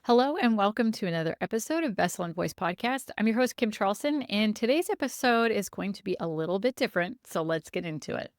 Hello and welcome to another episode of Vessel and Voice Podcast. I'm your host, Kim Charlson, and today's episode is going to be a little bit different, so let's get into it.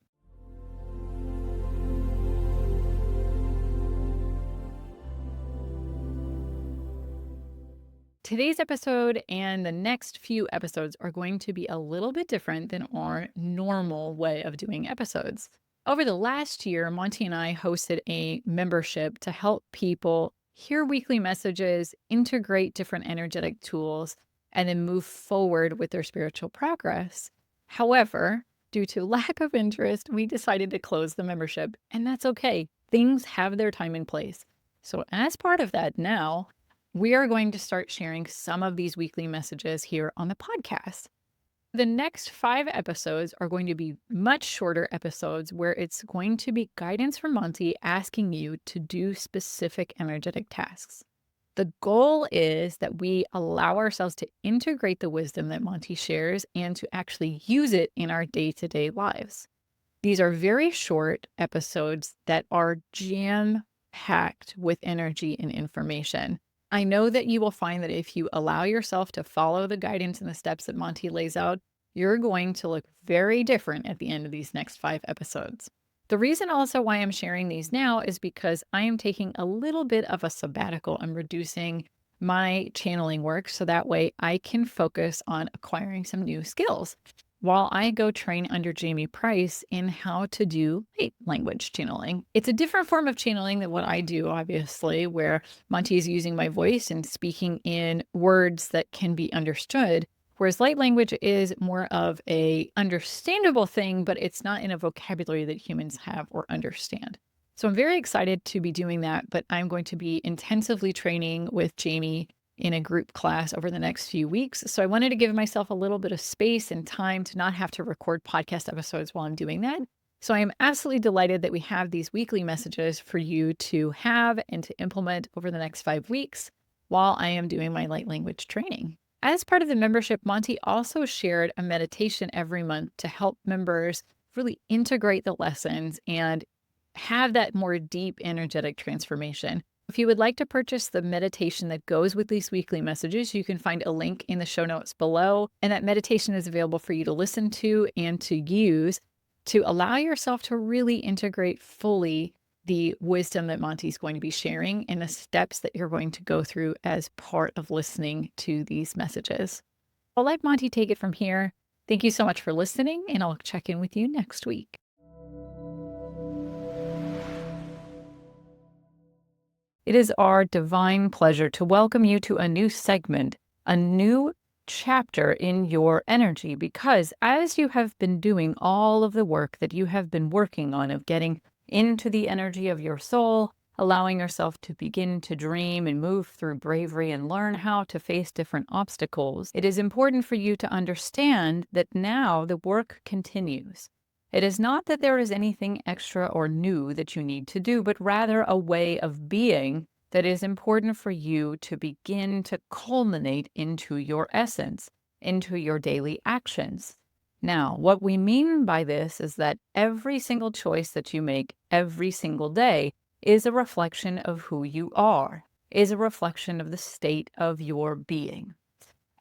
Today's episode and the next few episodes are going to be a little bit different than our normal way of doing episodes. Over the last year, Monty and I hosted a membership to help people hear weekly messages, integrate different energetic tools, and then move forward with their spiritual progress. However, due to lack of interest, we decided to close the membership, and that's okay. Things have their time and place. So, as part of that, now we are going to start sharing some of these weekly messages here on the podcast. The next 5 episodes are going to be much shorter episodes where it's going to be guidance from Monty asking you to do specific energetic tasks. The goal is that we allow ourselves to integrate the wisdom that Monty shares and to actually use it in our day-to-day lives. These are very short episodes that are jam-packed with energy and information. I know that you will find that if you allow yourself to follow the guidance and the steps that Monty lays out, you're going to look very different at the end of these next 5 episodes. The reason also why I'm sharing these now is because I am taking a little bit of a sabbatical. I'm reducing my channeling work so that way I can focus on acquiring some new skills while I go train under Jamie Price in how to do light language channeling. It's a different form of channeling than what I do, obviously, where Monty is using my voice and speaking in words that can be understood, whereas light language is more of a understandable thing, but it's not in a vocabulary that humans have or understand. So I'm very excited to be doing that, but I'm going to be intensively training with Jamie in a group class over the next few weeks. So I wanted to give myself a little bit of space and time to not have to record podcast episodes while I'm doing that. So I am absolutely delighted that we have these weekly messages for you to have and to implement over the next 5 weeks while I am doing my light language training. As part of the membership, Monty also shared a meditation every month to help members really integrate the lessons and have that more deep energetic transformation. If you would like to purchase the meditation that goes with these weekly messages, you can find a link in the show notes below. And that meditation is available for you to listen to and to use to allow yourself to really integrate fully the wisdom that Monty's going to be sharing and the steps that you're going to go through as part of listening to these messages. I'll let Monty take it from here. Thank you so much for listening, and I'll check in with you next week. It is our divine pleasure to welcome you to a new segment, a new chapter in your energy, because as you have been doing all of the work that you have been working on of getting into the energy of your soul, allowing yourself to begin to dream and move through bravery and learn how to face different obstacles, it is important for you to understand that now the work continues. It is not that there is anything extra or new that you need to do, but rather a way of being that is important for you to begin to culminate into your essence, into your daily actions. Now, what we mean by this is that every single choice that you make every single day is a reflection of who you are, is a reflection of the state of your being.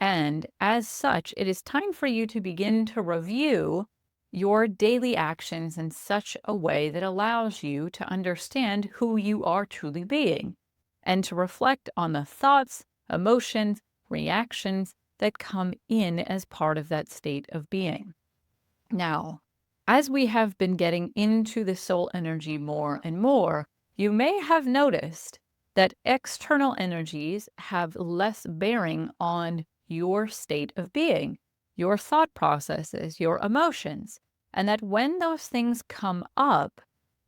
And as such, it is time for you to begin to review your daily actions in such a way that allows you to understand who you are truly being and to reflect on the thoughts, emotions, reactions that come in as part of that state of being. Now, as we have been getting into the soul energy more and more, you may have noticed that external energies have less bearing on your state of being, your thought processes, your emotions, and that when those things come up,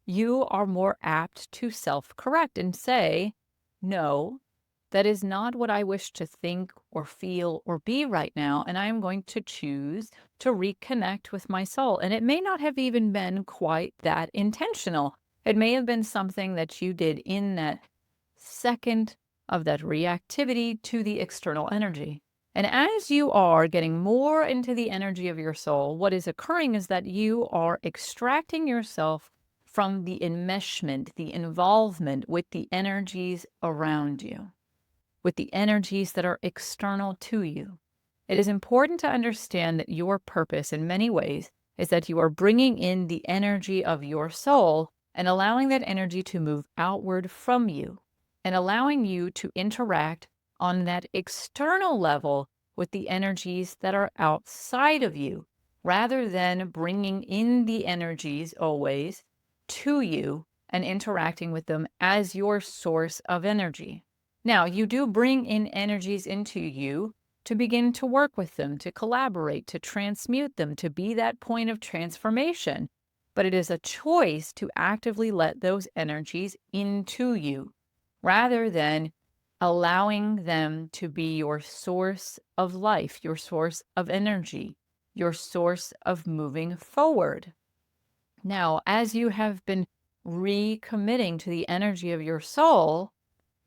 you are more apt to self-correct and say, no, that is not what I wish to think or feel or be right now, and I am going to choose to reconnect with my soul. And it may not have even been quite that intentional. It may have been something that you did in that second of that reactivity to the external energy. And as you are getting more into the energy of your soul, what is occurring is that you are extracting yourself from the enmeshment, the involvement with the energies around you. with the energies that are external to you. It is important to understand that your purpose in many ways is that you are bringing in the energy of your soul and allowing that energy to move outward from you and allowing you to interact on that external level with the energies that are outside of you, rather than bringing in the energies always to you and interacting with them as your source of energy. Now, you do bring in energies into you to begin to work with them, to collaborate, to transmute them, to be that point of transformation. But it is a choice to actively let those energies into you rather than allowing them to be your source of life, your source of energy, your source of moving forward. Now, as you have been recommitting to the energy of your soul,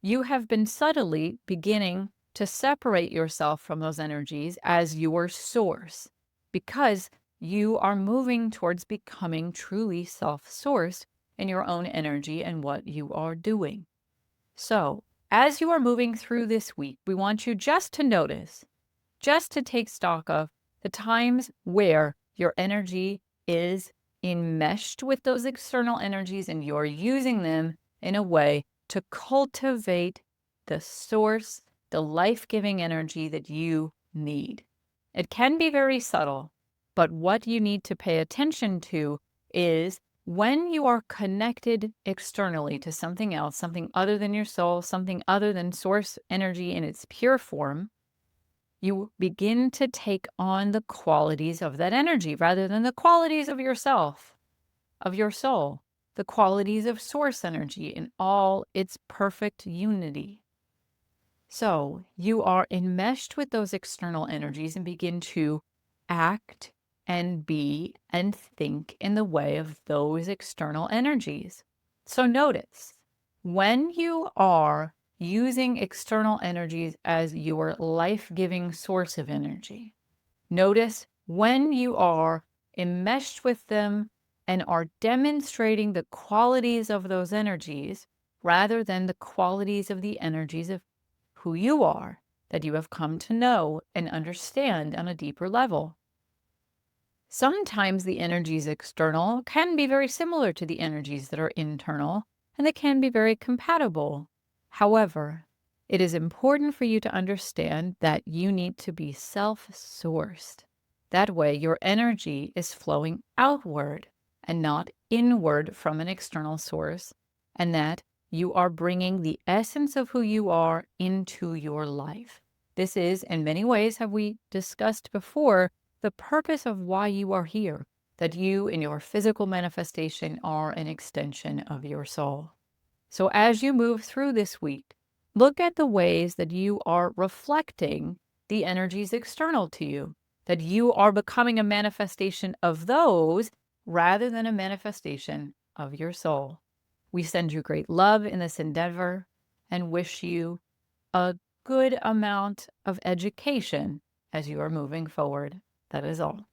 you have been subtly beginning to separate yourself from those energies as your source because you are moving towards becoming truly self-sourced in your own energy and what you are doing. So, as you are moving through this week, we want you just to notice, just to take stock of the times where your energy is enmeshed with those external energies and you're using them in a way to cultivate the source, the life-giving energy that you need. It can be very subtle, but what you need to pay attention to is when you are connected externally to something else, something other than your soul, something other than source energy in its pure form, you begin to take on the qualities of that energy rather than the qualities of yourself, of your soul, the qualities of source energy in all its perfect unity. So you are enmeshed with those external energies and begin to act and be and think in the way of those external energies. So notice when you are using external energies as your life-giving source of energy, notice when you are enmeshed with them and are demonstrating the qualities of those energies rather than the qualities of the energies of who you are that you have come to know and understand on a deeper level. Sometimes the energies external can be very similar to the energies that are internal, and they can be very compatible. However, it is important for you to understand that you need to be self-sourced. That way, your energy is flowing outward and not inward from an external source, and that you are bringing the essence of who you are into your life. This is, in many ways, have we discussed before, the purpose of why you are here, that you in your physical manifestation are an extension of your soul. So as you move through this week, look at the ways that you are reflecting the energies external to you, that you are becoming a manifestation of those rather than a manifestation of your soul. We send you great love in this endeavor and wish you a good amount of education as you are moving forward. That is all.